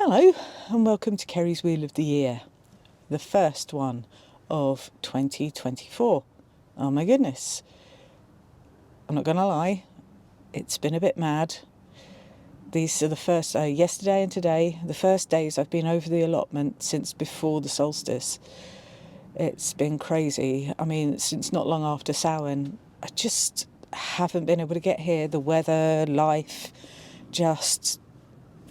Hello and welcome to Kerry's Wheel of the Year, the first one of 2024. Oh my goodness, I'm not going to lie, it's been a bit mad. These are the first, yesterday and today, the first days I've been over the allotment since before the solstice. It's been crazy. I mean, since not long after Samhain, I just haven't been able to get here. The weather, life, just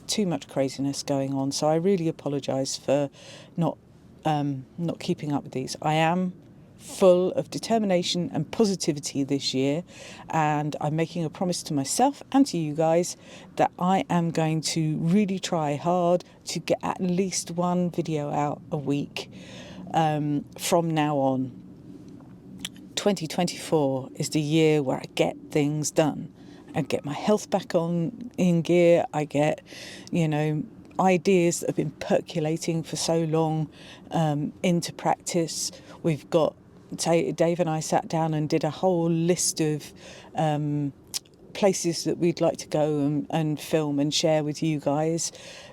too much craziness going on. So I really apologise for not keeping up with these. I am full of determination and positivity this year, and I'm making a promise to myself and to you guys that I am going to really try hard to get at least one video out a week from now on. 2024 is the year where I get things done. I get my health back in gear. I get, ideas that have been percolating for so long into practice. We've got, Dave and I sat down and did a whole list of places that we'd like to go and film and share with you guys.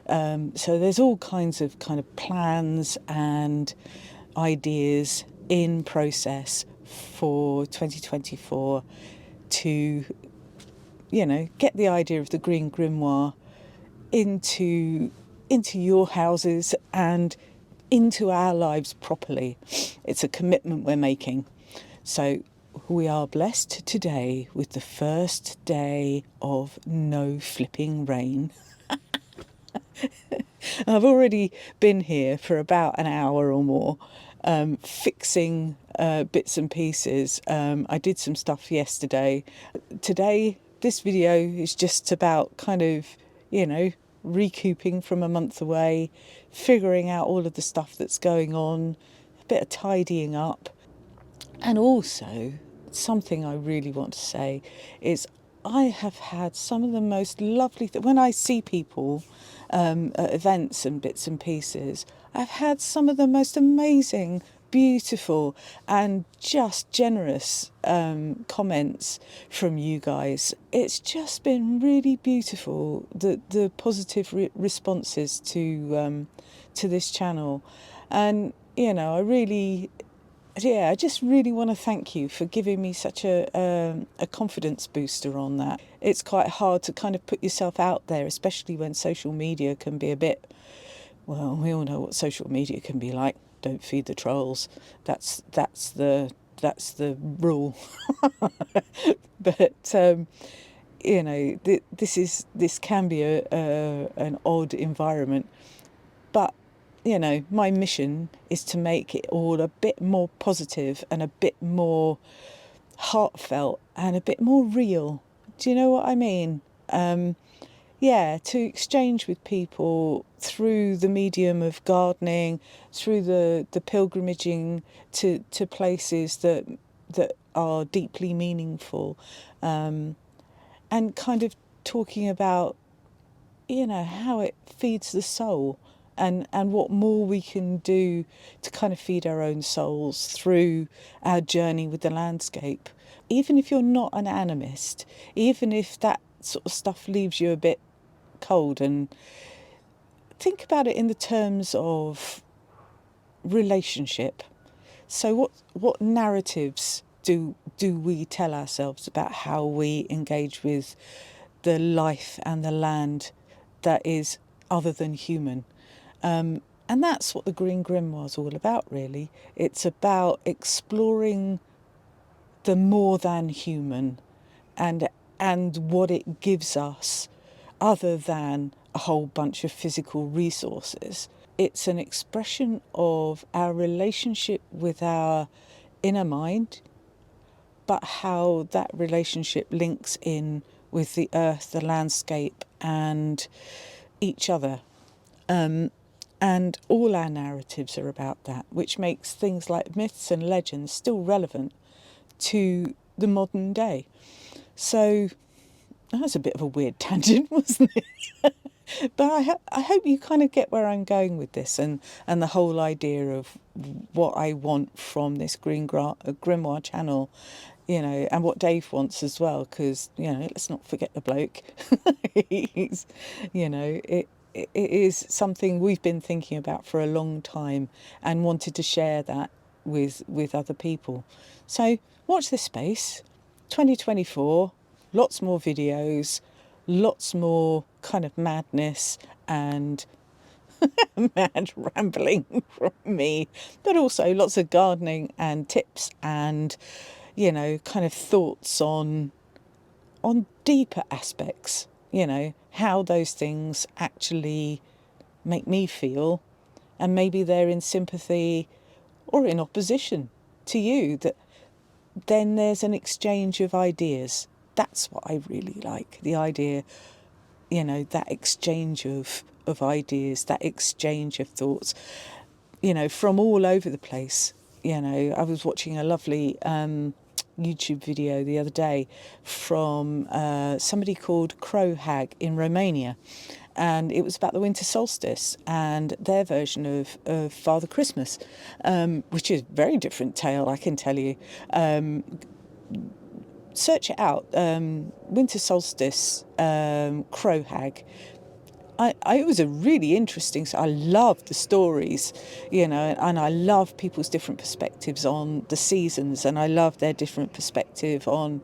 So there's all kinds of plans and ideas in process for 2024 to, get the idea of the Green Grimoire into your houses and into our lives properly. It's a commitment we're making. So we are blessed today with the first day of no flipping rain. I've already been here for about an hour or more, fixing bits and pieces. I did some stuff yesterday. Today, this video is just about recouping from a month away, figuring out all of the stuff that's going on, a bit of tidying up. And also, something I really want to say is I have had some of the most lovely when I see people at events and bits and pieces, I've had some of the most amazing, beautiful and just generous comments from you guys. It's just been really beautiful, the positive responses to this channel. And I just really want to thank you for giving me such a confidence booster on that. It's quite hard to kind of put yourself out there, especially when social media can be a bit, well, we all know what social media can be like. Don't feed the trolls. That's the rule. But this can be an odd environment. But my mission is to make it all a bit more positive and a bit more heartfelt and a bit more real. Do you know what I mean? To exchange with people through the medium of gardening, through the pilgrimaging to places that are deeply meaningful, and kind of talking about, how it feeds the soul. And what more we can do to kind of feed our own souls through our journey with the landscape. Even if you're not an animist, even if that sort of stuff leaves you a bit cold, and think about it in the terms of relationship. So what narratives do we tell ourselves about how we engage with the life and the land that is other than human? And that's what the Green Grimoire is all about, really. It's about exploring the more than human and what it gives us other than a whole bunch of physical resources. It's an expression of our relationship with our inner mind, but how that relationship links in with the earth, the landscape, and each other. And all our narratives are about that, which makes things like myths and legends still relevant to the modern day. So that was a bit of a weird tangent, wasn't it? But I hope you kind of get where I'm going with this, and the whole idea of what I want from this Grimoire channel, and what Dave wants as well, because, let's not forget the bloke. He's, it is something we've been thinking about for a long time and wanted to share that with other people. So watch this space. 2024, lots more videos, lots more kind of madness and mad rambling from me, but also lots of gardening and tips and, you know, kind of thoughts on deeper aspects, you know, how those things actually make me feel, and maybe they're in sympathy or in opposition to you, that then there's an exchange of ideas. That's what I really like, the idea, you know, that exchange of ideas, that exchange of thoughts, you know, from all over the place. You know, I was watching a lovely YouTube video the other day from somebody called Crow Hag in Romania, and it was about the winter solstice and their version of Father Christmas, which is a very different tale, I can tell you. Search it out, winter solstice, Crow Hag. It was a really interesting. I love the stories, you know, and I love people's different perspectives on the seasons, and I love their different perspective on,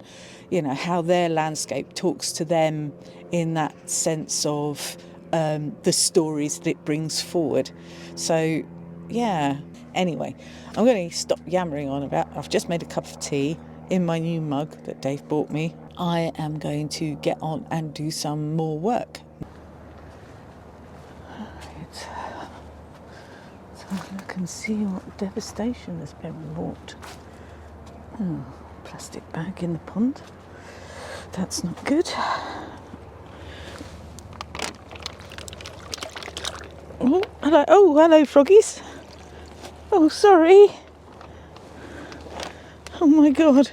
you know, how their landscape talks to them in that sense of the stories that it brings forward. So, yeah. Anyway, I'm going to stop yammering on about. I've just made a cup of tea in my new mug that Dave bought me. I am going to get on and do some more work. Let's have a look and see what devastation has been wrought. Oh, plastic bag in the pond. That's not good. Oh, hello. Oh, hello, froggies. Oh, sorry. Oh my God.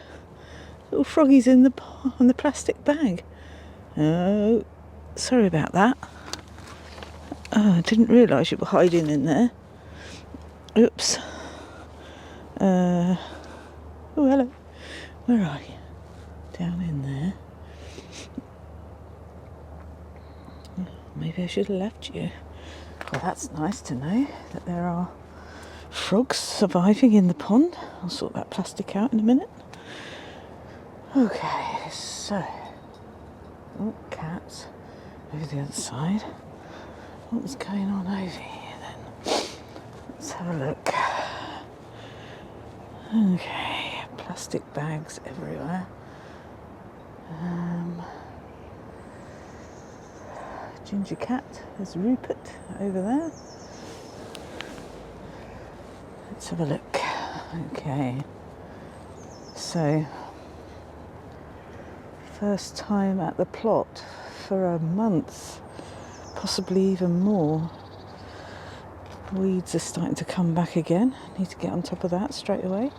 Little froggies in the plastic bag. Oh, sorry about that. Oh, I didn't realise you were hiding in there. Oops. Oh, hello. Where are you? Down in there. Maybe I should have left you. Well, that's nice to know that there are frogs surviving in the pond. I'll sort that plastic out in a minute. Okay, so... Oh, cats. Over the other side. What was going on over here then? Let's have a look. Okay, plastic bags everywhere. Ginger cat, there's Rupert over there. Let's have a look. Okay, so first time at the plot for a month, possibly even more. Weeds are starting to come back again. Need to get on top of that straight away.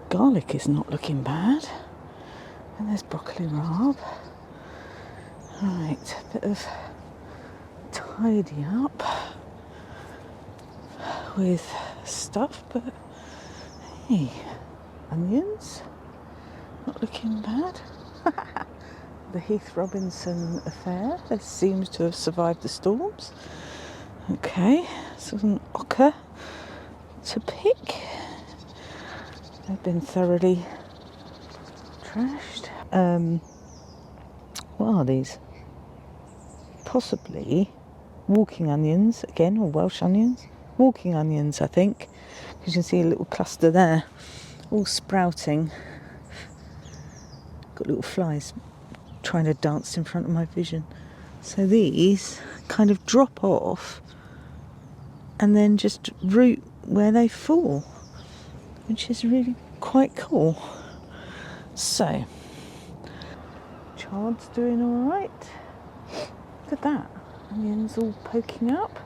Garlic is not looking bad. And there's broccoli rabe. Right, a bit of tidy up with stuff, but hey, onions, not looking bad. The Heath Robinson affair seems to have survived the storms. Okay, so an ochre to pick. They've been thoroughly trashed. What are these? Possibly walking onions again, or Welsh onions. Walking onions, I think, because you can see a little cluster there, all sprouting. Got little flies trying to dance in front of my vision. So these kind of drop off and then just root where they fall, which is really quite cool. So, chard's doing all right. Look at that, onions all poking up.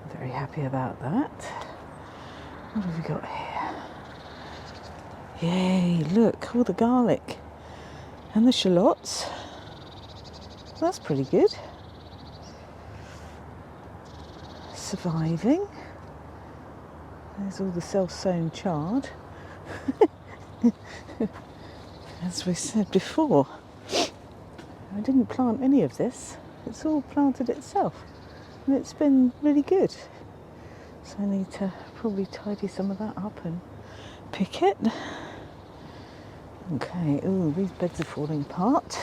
I'm very happy about that. What have we got here? Yay, look, all the garlic and the shallots. That's pretty good. Surviving. There's all the self-sown chard. As we said before, I didn't plant any of this. It's all planted itself, and it's been really good. So I need to probably tidy some of that up and pick it. Okay, ooh, these beds are falling apart.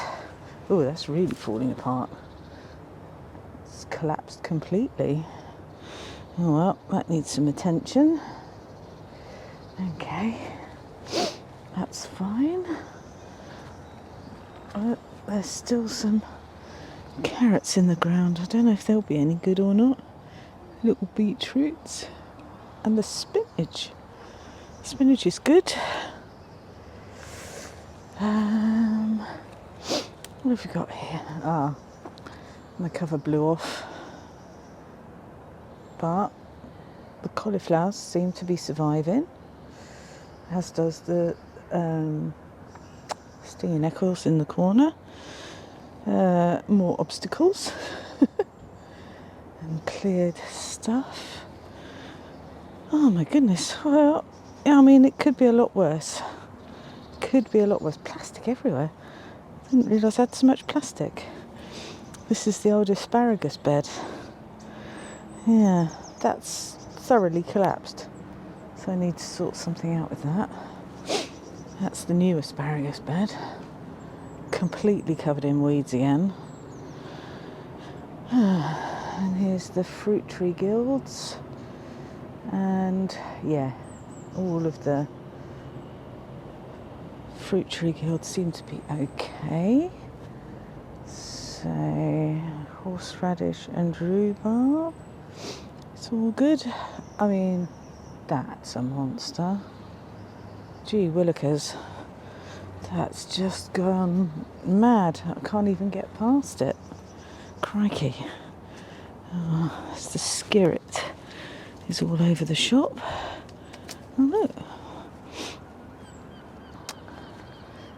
Ooh, that's really falling apart. It's collapsed completely. Oh well, that needs some attention. Okay, that's fine. There's still some carrots in the ground. I don't know if they'll be any good or not. Little beetroots. And the spinach. Spinach is good. What have we got here? My cover blew off. But the cauliflowers seem to be surviving, as does the stinging nettles in the corner. More obstacles and cleared stuff. Oh my goodness. Well, I mean, it could be a lot worse. Could be a lot worse. Plastic everywhere. I didn't realise I had so much plastic. This is the old asparagus bed. Yeah, that's thoroughly collapsed. So I need to sort something out with that. That's the new asparagus bed. Completely covered in weeds again. And here's the fruit tree guilds. And yeah, all of the fruit tree guilds seem to be okay. So horseradish and rhubarb. It's all good. I mean, that's a monster. Gee willikers. That's just gone mad. I can't even get past it. Crikey. Oh, it's the skirt. It's all over the shop. Oh look.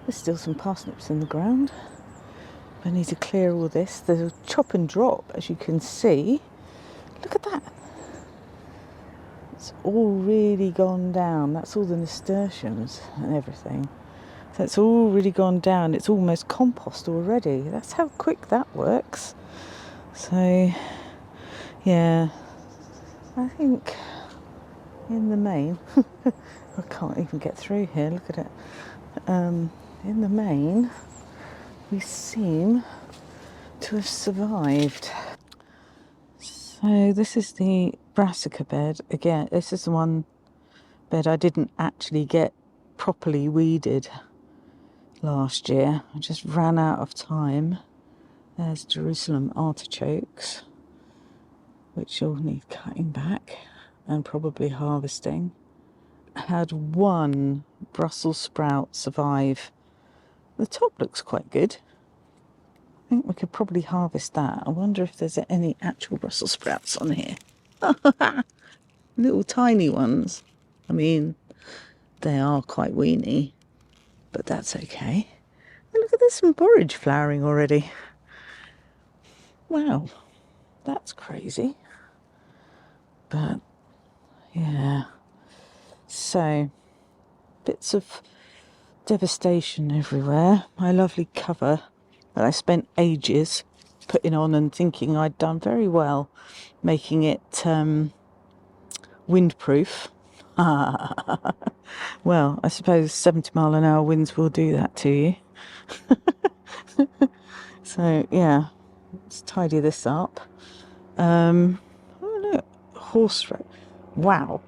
There's still some parsnips in the ground. I need to clear all this. There's a chop and drop, as you can see. Look at that. It's all really gone down. That's all the nasturtiums and everything. So it's all really gone down. It's almost compost already. That's how quick that works. So, yeah, I think in the main, I can't even get through here. Look at it. In the main, we seem to have survived. So this is the brassica bed. Again, this is the one bed I didn't actually get properly weeded last year. I just ran out of time. There's Jerusalem artichokes, which you'll need cutting back and probably harvesting. I had one Brussels sprout survive. The top looks quite good. I think we could probably harvest that. I wonder if there's any actual Brussels sprouts on here. Little tiny ones. I mean, they are quite weeny, but that's okay. And look at, there's some borage flowering already. Wow, that's crazy. But yeah, so bits of devastation everywhere. My lovely cover that I spent ages putting on and thinking I'd done very well making it windproof. Well, I suppose 70-mile-an-hour winds will do that to you. So yeah, let's tidy this up. Oh look, horseradish. Wow,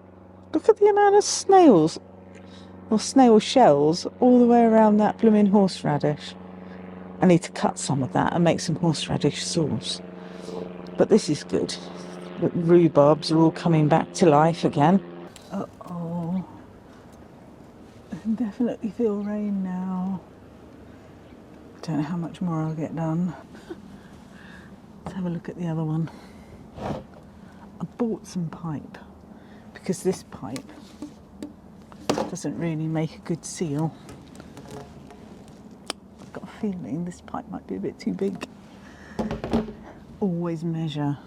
look at the amount of snails or snail shells all the way around that blooming horseradish. I need to cut some of that and make some horseradish sauce. But this is good. The rhubarbs are all coming back to life again. Uh-oh. I can definitely feel rain now. I don't know how much more I'll get done. Let's have a look at the other one. I bought some pipe because this pipe doesn't really make a good seal. I've got a feeling this pipe might be a bit too big. Always measure.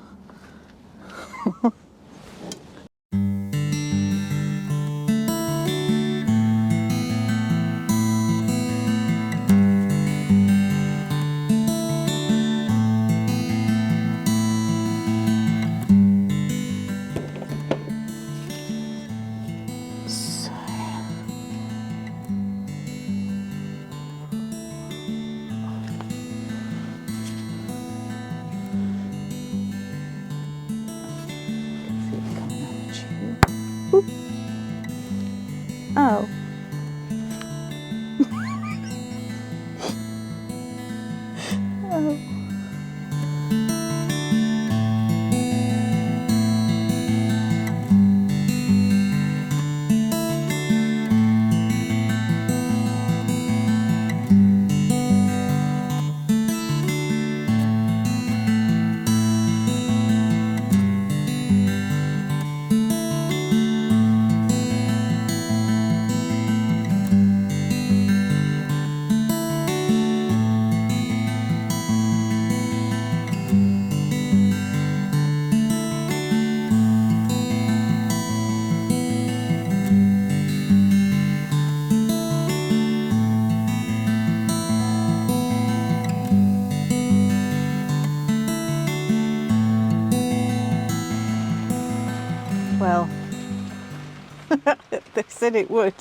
said it would,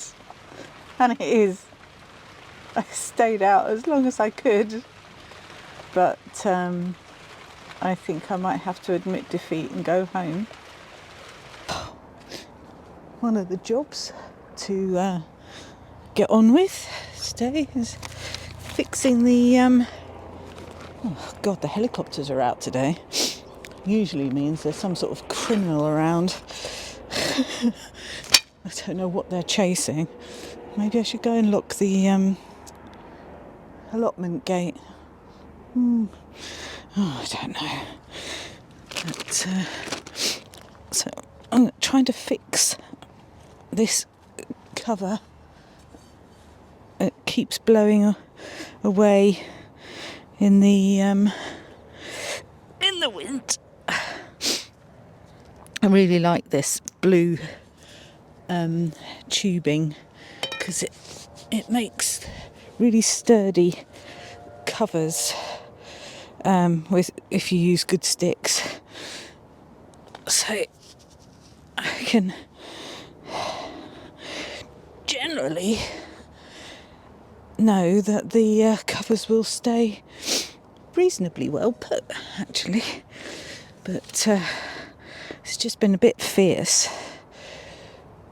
and it is. I stayed out as long as I could, but I think I might have to admit defeat and go home. One of the jobs to get on with today is fixing the oh god, the helicopters are out today. Usually means there's some sort of criminal around. I don't know what they're chasing. Maybe I should go and lock the allotment gate. Oh, I don't know. But, so I'm trying to fix this cover. It keeps blowing away in the wind. I really like this blue tubing because it makes really sturdy covers with if you use good sticks. So I can generally know that the covers will stay reasonably well put, actually. But it's just been a bit fierce,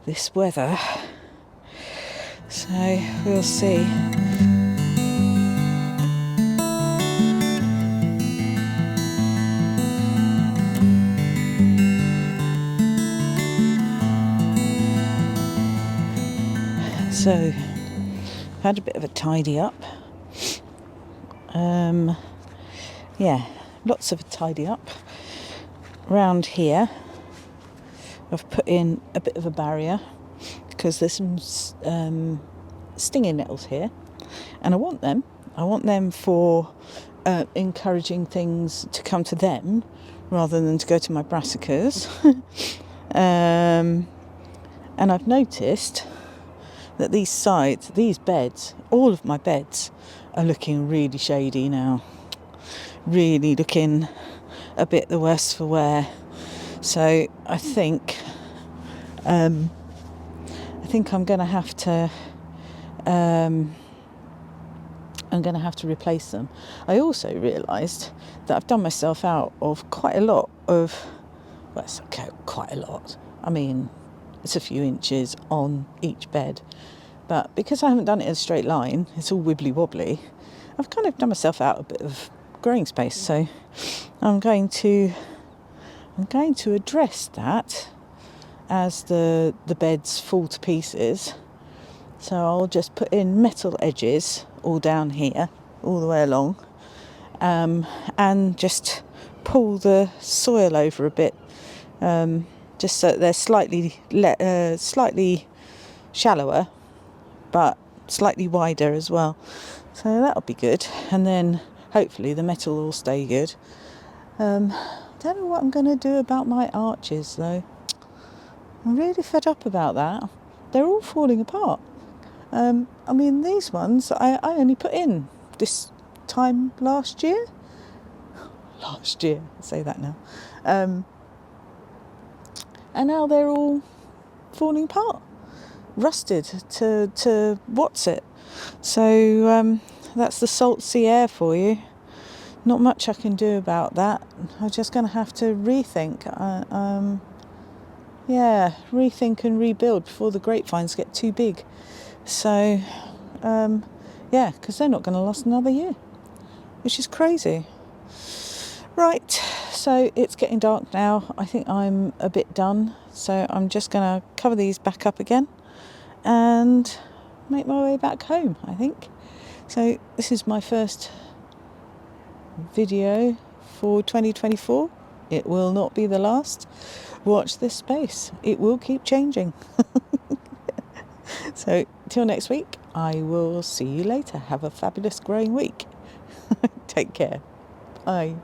this weather. So we'll see. So, had a bit of a tidy up. Yeah, lots of a tidy up. Round here, I've put in a bit of a barrier because there's some stinging nettles here, and I want them. I want them for encouraging things to come to them rather than to go to my brassicas. And I've noticed that these sides, these beds, all of my beds are looking really shady now. Really looking a bit the worse for wear. So I think I'm going to have to replace them. I also realised that I've done myself out of quite a lot of, well, it's okay, quite a lot. I mean, it's a few inches on each bed. But because I haven't done it in a straight line, it's all wibbly wobbly, I've kind of done myself out a bit of growing space. So I'm going to address that as the beds fall to pieces. So I'll just put in metal edges all down here, all the way along, and just pull the soil over a bit, just so they're slightly shallower, but slightly wider as well. So that'll be good. And then hopefully the metal will stay good. Don't know what I'm going to do about my arches though. I'm really fed up about that. They're all falling apart. I mean, these ones I only put in this time last year. Last year, I say that now. And now they're all falling apart. Rusted to what's it? So that's the salt sea air for you. Not much I can do about that. I'm just going to have to rethink. Rethink and rebuild before the grapevines get too big. So, because they're not going to last another year, which is crazy. Right, so it's getting dark now. I think I'm a bit done. So I'm just going to cover these back up again and make my way back home, I think. So this is my first video for 2024. It will not be the last. Watch this space. It will keep changing. So till next week, I will see you later. Have a fabulous growing week. Take care. Bye.